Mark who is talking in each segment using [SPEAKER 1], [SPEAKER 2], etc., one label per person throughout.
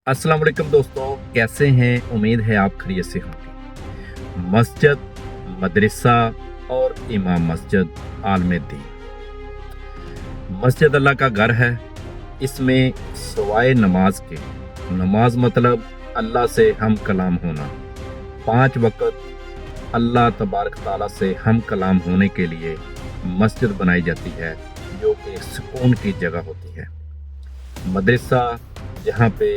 [SPEAKER 1] अस्सलाम वालेकुम दोस्तों, कैसे हैं? उम्मीद है आप खैरियत से होंगे। मस्जिद, मदरसा और इमाम मस्जिद आलम दीन। मस्जिद अल्लाह का घर है। इसमें सवाए नमाज के, नमाज मतलब अल्लाह से हम कलाम होना, 5 वक़्त अल्लाह तबारक ताला से हम कलाम होने के लिए मस्जिद बनाई जाती है, जो कि सुकून की जगह होती है। मदरसा, जहाँ पे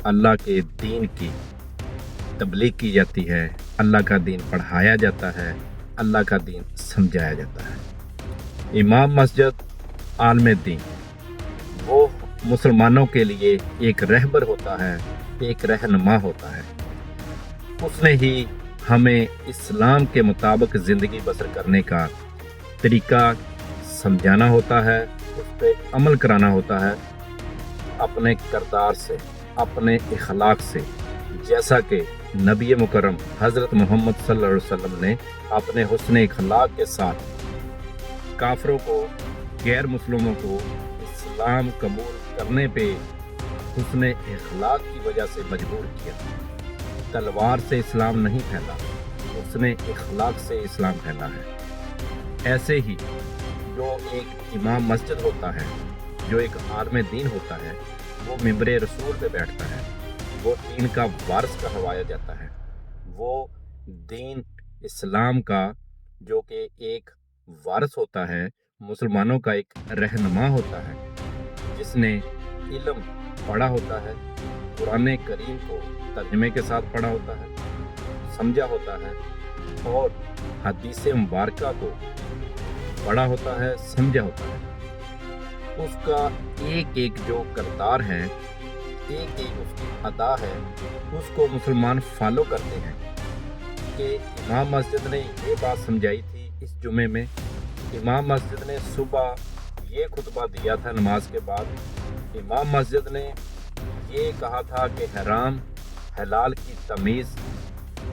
[SPEAKER 1] अल्लाह के दीन की तबलीग की जाती है, अल्लाह का दीन पढ़ाया जाता है, अल्लाह का दीन समझाया जाता है। इमाम मस्जिद आलम दीन, वो मुसलमानों के लिए एक रहबर होता है, एक रहनुमा होता है। उसने ही हमें इस्लाम के मुताबिक ज़िंदगी बसर करने का तरीका समझाना होता है, उस पर अमल कराना होता है, अपने किरदार से, अपने इखलाक से, जैसा कि नबी मुकर्रम हज़रत मोहम्मद सल्लल्लाहु अलैहि वसल्लम ने अपने हुस्न इखलाक के साथ काफरों को, गैर मुस्लिमों को इस्लाम कबूल करने पे हुस्न इखलाक की वजह से मजबूर किया। तलवार से इस्लाम नहीं फैला, हुस्न इखलाक से इस्लाम फैला है। ऐसे ही जो एक इमाम मस्जिद होता है, जो एक आलम दीन होता है, वो मिंबर रसूल पे बैठता है, वो दीन का वारिस कहवाया जाता है। वो दीन इस्लाम का जो कि एक वारिस होता है, मुसलमानों का एक रहनुमा होता है, जिसने इल्म पढ़ा होता है, कुरान करीम को तर्जुमे के साथ पढ़ा होता है, समझा होता है, और हदीस मुबारका को पढ़ा होता है, समझा होता है। उसका एक एक जो किरदार है, एक एक उसकी अदा है, उसको मुसलमान फॉलो करते हैं। कि इमाम मस्जिद ने ये बात समझाई थी इस जुमे में, इमाम मस्जिद ने सुबह ये खुतबा दिया था नमाज के बाद, इमाम मस्जिद ने ये कहा था कि हराम हलाल की तमीज़,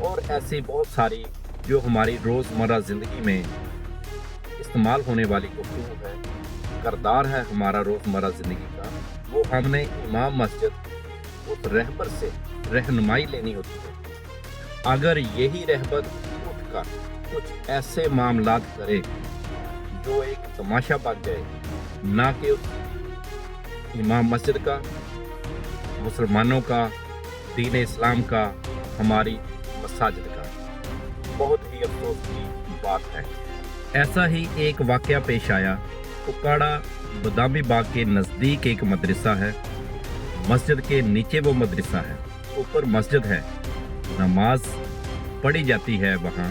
[SPEAKER 1] और ऐसी बहुत सारी जो हमारी रोज़मर्रा ज़िंदगी में इस्तेमाल होने वाली गुफ्तगू है, किरदार है हमारा रोज़मर्रा ज़िंदगी का, वो हमने इमाम मस्जिद उस रहबर से रहनुमाई लेनी होती है। अगर यही रहबर उठकर कुछ ऐसे मामलात करे जो एक तमाशा बन जाए, ना कि उस इमाम मस्जिद का, मुसलमानों का, दीन इस्लाम का, हमारी मसाजिद का, बहुत ही अफसोस की बात है। ऐसा ही एक वाक़या पेश आया। उकाड़ा बदामी बाग के नज़दीक एक मदरसा है, मस्जिद के नीचे वो मदरसा है, ऊपर मस्जिद है, नमाज पढ़ी जाती है वहाँ,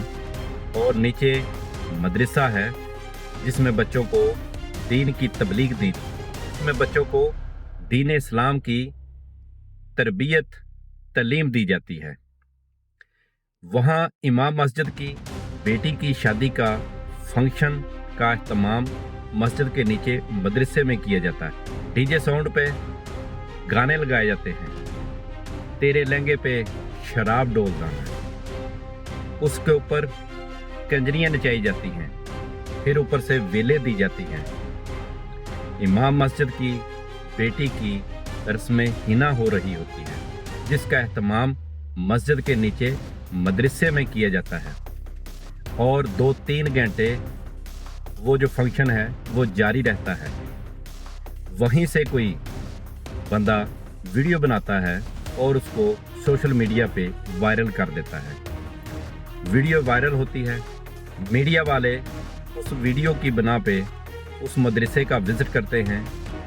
[SPEAKER 1] और नीचे मदरसा है जिसमें बच्चों को दीन की तबलीग दी, जिसमें बच्चों को दीन इस्लाम की तरबियत तालीम दी जाती है। वहाँ इमाम मस्जिद की बेटी की शादी का फंक्शन का एहतमाम मस्जिद के नीचे मदरसे में किया जाता है। डीजे साउंड पे गाने लगाए जाते हैं, तेरे लहंगे पे शराब डोल दाना, उसके ऊपर कंजरियाँ नचाई जाती हैं, फिर ऊपर से वेले दी जाती हैं। इमाम मस्जिद की बेटी की रस्म हिना हो रही होती है, जिसका एहतमाम मस्जिद के नीचे मदरसे में किया जाता है, और 2-3 घंटे वो जो फंक्शन है वो जारी रहता है। वहीं से कोई बंदा वीडियो बनाता है और उसको सोशल मीडिया पे वायरल कर देता है। वीडियो वायरल होती है, मीडिया वाले उस वीडियो की बना पे उस मदरसे का विज़िट करते हैं,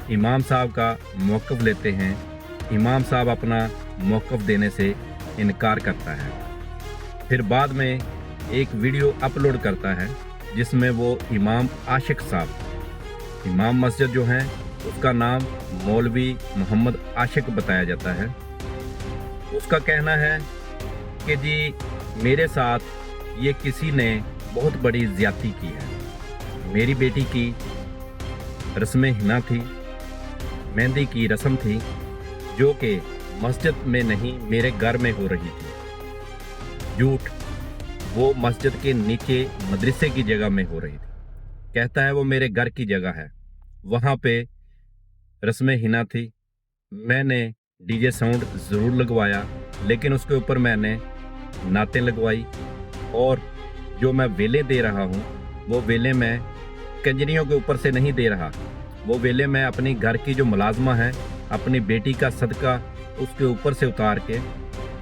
[SPEAKER 1] इमाम साहब का मौक़िफ़ लेते हैं। इमाम साहब अपना मौक़िफ़ देने से इनकार करता है। फिर बाद में एक वीडियो अपलोड करता है जिसमें वो इमाम आशिक साहब, इमाम मस्जिद जो है उसका नाम मौलवी मोहम्मद आशिक बताया जाता है। उसका कहना है कि जी मेरे साथ ये किसी ने बहुत बड़ी ज़्यादती की है। मेरी बेटी की रस्म हिना थी, मेहंदी की रस्म थी, जो कि मस्जिद में नहीं मेरे घर में हो रही थी। झूठ, वो मस्जिद के नीचे मदरसे की जगह में हो रही थी। कहता है वो मेरे घर की जगह है, वहाँ पे रस्म हिना थी, मैंने डीजे साउंड ज़रूर लगवाया, लेकिन उसके ऊपर मैंने नातें लगवाई और जो मैं वेले दे रहा हूँ वो वेले मैं कंजरियों के ऊपर से नहीं दे रहा, वो वेले मैं अपनी घर की जो मुलाजमा है, अपनी बेटी का सदका उसके ऊपर से उतार के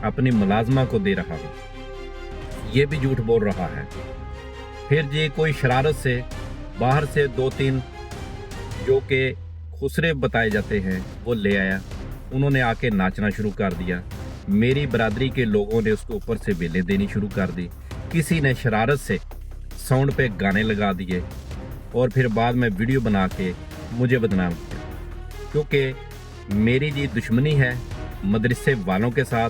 [SPEAKER 1] अपनी मुलाजमा को दे रहा हूँ। ये भी झूठ बोल रहा है। फिर जी कोई शरारत से बाहर से 2-3 जो कि खुसरे बताए जाते हैं वो ले आया, उन्होंने आके नाचना शुरू कर दिया। मेरी बरादरी के लोगों ने उसके ऊपर से बेलें देनी शुरू कर दी। किसी ने शरारत से साउंड पे गाने लगा दिए और फिर बाद में वीडियो बना के मुझे बदनाम किया, क्योंकि मेरी जी दुश्मनी है मदरसे वालों के साथ,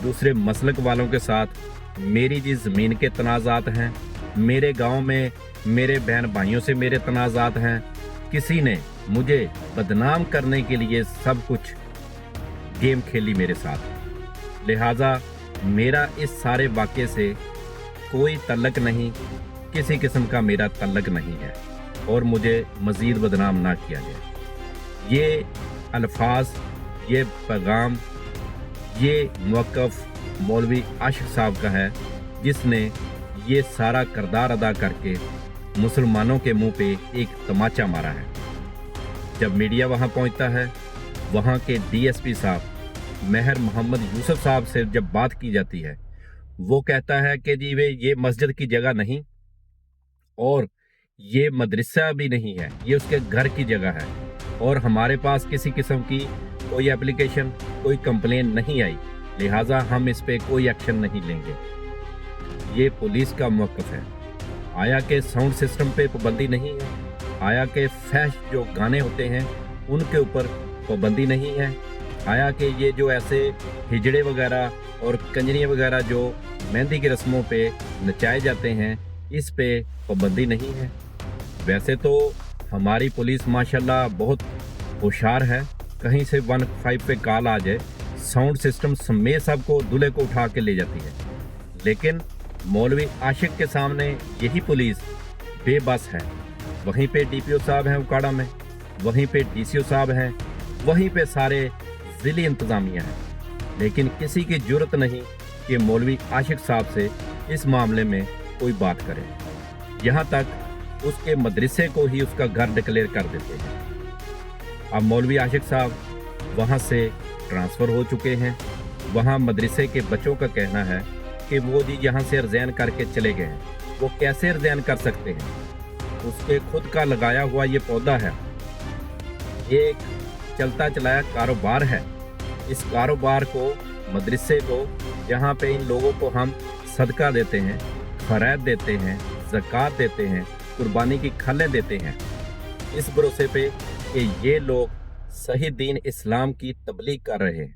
[SPEAKER 1] दूसरे मसलक वालों के साथ। मेरी जी ज़मीन के तनाज़ात हैं, मेरे गांव में मेरे बहन भाइयों से मेरे तनाज़ात हैं। किसी ने मुझे बदनाम करने के लिए सब कुछ गेम खेली मेरे साथ, लिहाजा मेरा इस सारे वाक़े से कोई तल्लक नहीं, किसी किस्म का मेरा तल्लक नहीं है और मुझे मज़ीद बदनाम ना किया जाए। ये अल्फाज, ये पैगाम, ये मौक़िफ़ मौलवी आशिक साहब का है, जिसने ये सारा किरदार अदा करके मुसलमानों के मुंह पे एक तमाचा मारा है। जब मीडिया वहाँ पहुँचता है, वहाँ के डीएसपी साहब मेहर मोहम्मद यूसुफ साहब से जब बात की जाती है, वो कहता है कि जी वे ये मस्जिद की जगह नहीं और ये मदरसा भी नहीं है, ये उसके घर की जगह है और हमारे पास किसी किस्म की कोई एप्लीकेशन, कोई कंप्लेन नहीं आई, लिहाजा हम इस पे कोई एक्शन नहीं लेंगे। ये पुलिस का मौक़िफ़ है। आया के साउंड सिस्टम पे पाबंदी नहीं है, आया के फैश जो गाने होते हैं उनके ऊपर पाबंदी नहीं है, आया कि ये जो ऐसे हिजड़े वगैरह और कंजरियाँ वगैरह जो मेहंदी की रस्मों पे नचाए जाते हैं, इस पे पाबंदी नहीं है। वैसे तो हमारी पुलिस माशाल्लाह बहुत होशियार है, कहीं से 15 पे कॉल आ जाए, साउंड सिस्टम समेत सबको दूल्हे को उठा के ले जाती है। लेकिन मौलवी आशिक के सामने यही पुलिस बेबस है। वहीं पे डीपीओ साहब हैं उकाड़ा में, वहीं पे डीसीओ साहब हैं, वहीं पे सारे ज़िली इंतज़ामिया हैं, लेकिन किसी की जुर्रत नहीं कि मौलवी आशिक साहब से इस मामले में कोई बात करे। यहाँ तक उसके मदरसे को ही उसका घर डिक्लेयर कर देते हैं। अब मौलवी आशिक साहब वहाँ से ट्रांसफ़र हो चुके हैं। वहाँ मदरसे के बच्चों का कहना है कि वो जी यहाँ से रिज़ाइन करके चले गए हैं। वो कैसे रिज़ाइन कर सकते हैं? उसके खुद का लगाया हुआ ये पौधा है, ये एक चलता चलाया कारोबार है। इस कारोबार को, मदरसे को, जहाँ पे इन लोगों को हम सदका देते हैं, खैरात देते हैं, ज़कात देते हैं, कुर्बानी की खलें देते हैं, इस भरोसे पे कि ये लोग सही दीन इस्लाम की तबलीग कर रहे हैं,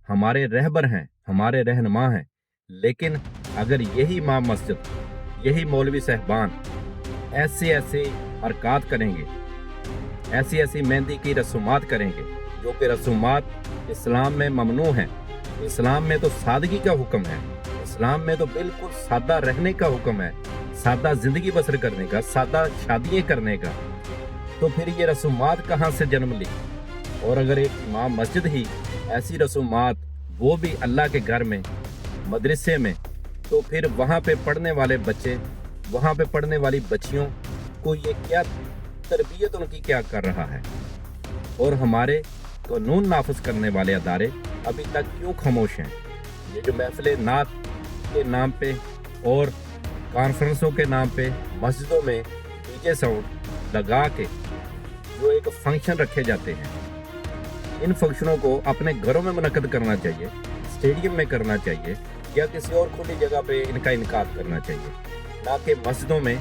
[SPEAKER 1] हमारे रहबर हैं, हमारे रहनुमा हैं। लेकिन अगर यही इमाम मस्जिद, यही मौलवी साहबान ऐसे हरकत करेंगे, ऐसी मेहंदी की रसूमात करेंगे जो कि रसूमात इस्लाम में ममनू हैं। इस्लाम में तो सादगी का हुक्म है, इस्लाम में तो बिल्कुल सादा रहने का हुक्म है, सादा ज़िंदगी बसर करने का, सादा शादियाँ करने का। तो फिर ये रसूमात कहाँ से जन्म ली? और अगर एक इमाम मस्जिद ही ऐसी रसूमात, वो भी अल्लाह के घर में, मदरसे में, तो फिर वहाँ पे पढ़ने वाले बच्चे, वहाँ पे पढ़ने वाली बच्चियों को ये क्या तरबियत उनकी क्या कर रहा है? और हमारे कानून नाफिज करने वाले अदारे अभी तक क्यों खामोश हैं? ये जो महफिल नात के नाम पे और कॉन्फ्रेंसों के नाम पे मस्जिदों में डीजे साउंड लगा के जो एक फंक्शन रखे जाते हैं, इन फंक्शनों को अपने घरों में मुनक्कद करना चाहिए, स्टेडियम में करना चाहिए या किसी और खुली जगह पे इनका इनकाद करना चाहिए, ना कि मस्जिदों में।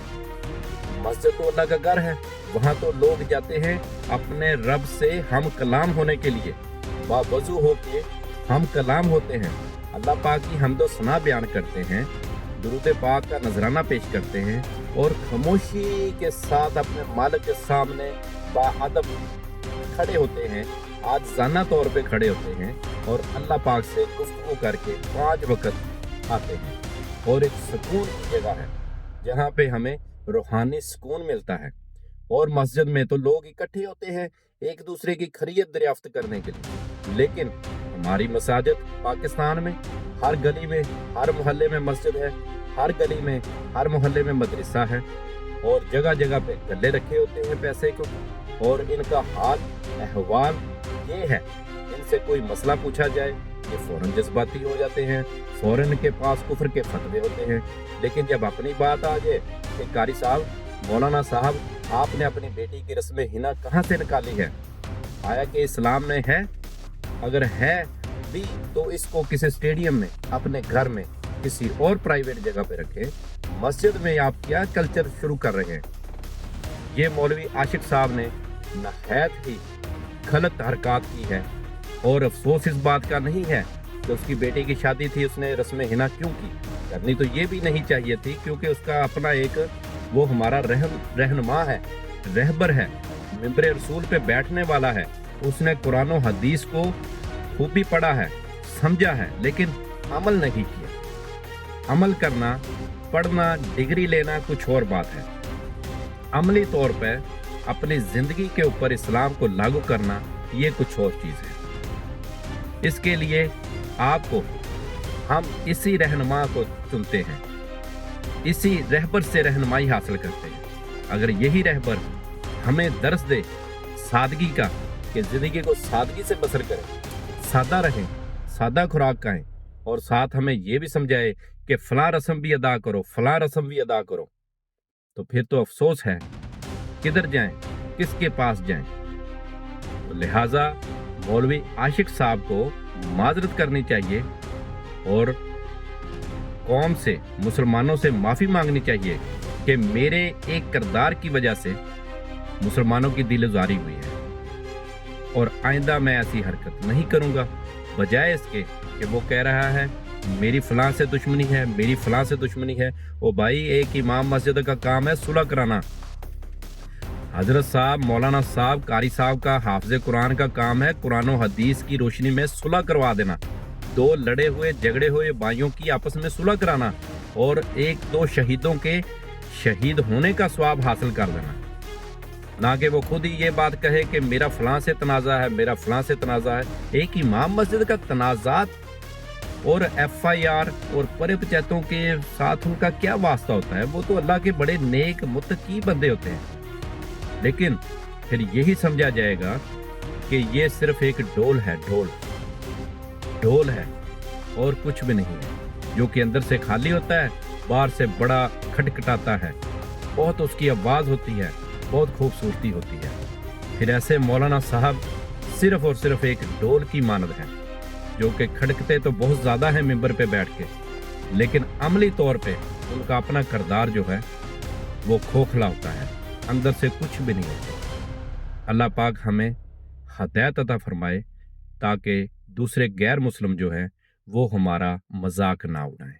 [SPEAKER 1] मस्जिद तो अल्लाह का घर है, वहाँ तो लोग जाते हैं अपने रब से हम कलाम होने के लिए, बावजू हो के हम कलाम होते हैं, अल्लाह पाक की हमदो सना बयान करते हैं, दुरूद पाक का नजराना पेश करते हैं और खामोशी के साथ अपने मालिक के सामने बाअदब खड़े होते हैं, आज़ाना तौर पे खड़े होते हैं और अल्लाह पाक से गुफ्तगू करके 5 वक्त आते हैं। और एक सुकून की जगह है जहाँ पे हमें रूहानी सुकून मिलता है। और मस्जिद में तो लोग इकट्ठे होते हैं एक दूसरे की खैरियत दरियाफ्त करने के लिए। لیکن ہماری مساجد پاکستان میں ہر گلی میں ہر محلے میں مسجد ہے، ہر گلی میں ہر محلے میں مدرسہ ہے، اور جگہ جگہ پہ گلے رکھے ہوتے ہیں پیسے کو، اور ان کا حال احوال یہ ہے، ان سے کوئی مسئلہ پوچھا جائے یہ فوراً جذباتی ہو جاتے ہیں، فوراً کے پاس کفر کے فتوے ہوتے ہیں۔ لیکن جب اپنی بات آ جائے کہ قاری صاحب، مولانا صاحب، آپ نے اپنی بیٹی کی رسم حنا کہاں سے نکالی ہے؟ آیا کہ اسلام میں ہے؟ اگر ہے بھی تو اس کو کسی اسٹیڈیم میں، اپنے گھر میں، کسی اور پرائیویٹ جگہ پہ رکھے۔ مسجد میں آپ کیا کلچر شروع کر رہے ہیں؟ یہ مولوی عاشق صاحب نے نہایت ہی غلط حرکات کی ہے، اور افسوس اس بات کا نہیں ہے کہ اس کی بیٹی کی شادی تھی، اس نے رسم حنا کیوں کی؟ کرنی تو یہ بھی نہیں چاہیے تھی، کیونکہ اس کا اپنا ایک وہ ہمارا رہنما ہے، رہبر ہے، منبر رسول پہ بیٹھنے والا ہے، اس نے قرآن و حدیث کو خوبی پڑھا ہے، سمجھا ہے، لیکن عمل نہیں کیا۔ عمل کرنا، پڑھنا، ڈگری لینا کچھ اور بات ہے، عملی طور پہ اپنی زندگی کے اوپر اسلام کو لاگو کرنا یہ کچھ اور چیز ہے۔ اس کے لیے آپ کو ہم اسی رہنما کو چنتے ہیں، اسی رہبر سے رہنمائی حاصل کرتے ہیں۔ اگر یہی رہبر ہمیں درس دے سادگی کا، کہ زندگی کو سادگی سے بسر کریں، سادہ رہیں، سادہ خوراک کھائیں، اور ساتھ ہمیں یہ بھی سمجھائے کہ فلاں رسم بھی ادا کرو، فلاں رسم بھی ادا کرو، تو پھر تو افسوس ہے، کدھر جائیں، کس کے پاس جائیں؟ تو لہٰذا مولوی عاشق صاحب کو معذرت کرنی چاہیے، اور قوم سے، مسلمانوں سے معافی مانگنی چاہیے کہ میرے ایک کردار کی وجہ سے مسلمانوں کی دل زاری ہوئی ہے، اور آئندہ میں ایسی حرکت نہیں کروں گا، بجائے اس کے کہ وہ کہہ رہا ہے میری فلاں سے دشمنی ہے، میری فلاں سے دشمنی ہے۔ او بھائی، ایک امام مسجد کا کام ہے صلح کرانا، حضرت صاحب، مولانا صاحب، قاری صاحب کا، حافظ قرآن کا کام ہے قرآن و حدیث کی روشنی میں صلح کروا دینا، دو لڑے ہوئے جھگڑے ہوئے بھائیوں کی آپس میں صلح کرانا، اور ایک دو شہیدوں کے شہید ہونے کا ثواب حاصل کر دینا، نہ کہ وہ خود ہی یہ بات کہے کہ میرا فلاں سے تنازع ہے، میرا فلاں سے تنازع ہے۔ ایک امام مسجد کا تنازعات اور ایف آئی آر اور پرے پچیتوں کے ساتھ ان کا کیا واسطہ ہوتا ہے؟ وہ تو اللہ کے بڑے نیک متقی بندے ہوتے ہیں، لیکن پھر یہی سمجھا جائے گا کہ یہ صرف ایک ڈھول ہے، ڈھول ہے اور کچھ بھی نہیں ہے، جو کہ اندر سے خالی ہوتا ہے، باہر سے بڑا کھٹکھٹاتا ہے، بہت اس کی آواز ہوتی ہے، بہت خوبصورتی ہوتی ہے۔ پھر ایسے مولانا صاحب صرف اور صرف ایک ڈھول کی مانند ہے، جو کہ کھڑکتے تو بہت زیادہ ہیں ممبر پہ بیٹھ کے، لیکن عملی طور پہ ان کا اپنا کردار جو ہے وہ کھوکھلا ہوتا ہے، اندر سے کچھ بھی نہیں ہوتا۔ اللہ پاک ہمیں ہدایت عطا فرمائے، تاکہ دوسرے غیر مسلم جو ہیں وہ ہمارا مذاق نہ اڑائیں۔